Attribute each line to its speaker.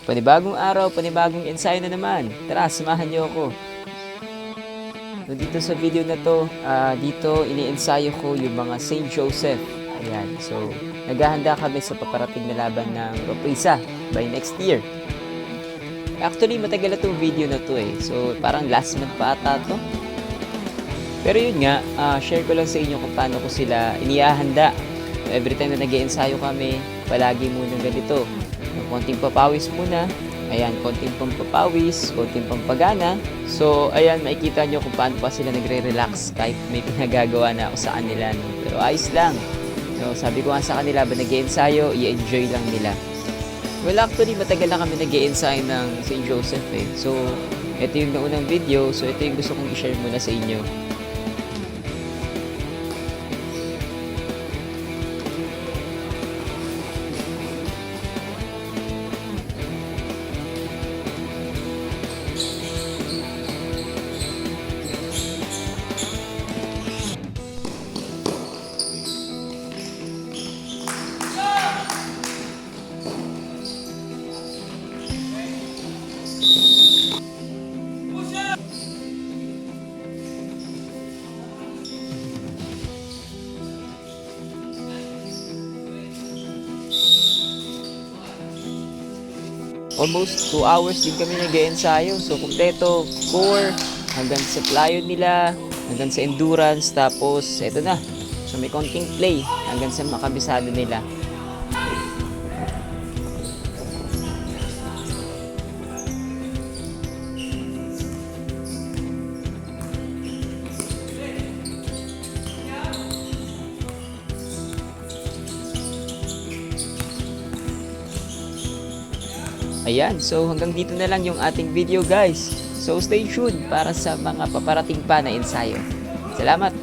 Speaker 1: Panibagong araw, panibagong ensayo na naman. Tara, samahan niyo ako. So, dito sa video na to, dito ini-ensayo ko yung mga Saint Joseph. Ayan, so naghahanda kami sa paparating na laban ng Roprisa by next year. Actually, matagal na itong video na to eh. So, parang last month pa ata to. Pero yun nga, share ko lang sa inyo kung paano ko sila inihahanda. So, every time na nag-iensayo kami, palagi muna ganito. Konting papawis muna. Ayan, konting pampapawis, konting pampagana. So, ayan, makikita nyo kung paano pa sila nagre-relax kahit may pinagagawa na ako sa kanila. No? Pero ayos lang. So, sabi ko nga sa kanila, ba nag-iensayo, i-enjoy lang nila. Well, actually, matagal na kami nag-iensayo ng St. Joseph eh. So, ito yung naunang video. So, ito yung gusto kong i-share muna sa inyo. Almost 2 hours din kami nag-ensayo. So, kumpleto, core, hanggang sa plyo nila, hanggang sa endurance, tapos, eto na. So, may konting play, hanggang sa makabisado nila. Ayan, so hanggang dito na lang yung ating video guys. So stay tuned para sa mga paparating pa na ensayo. Salamat!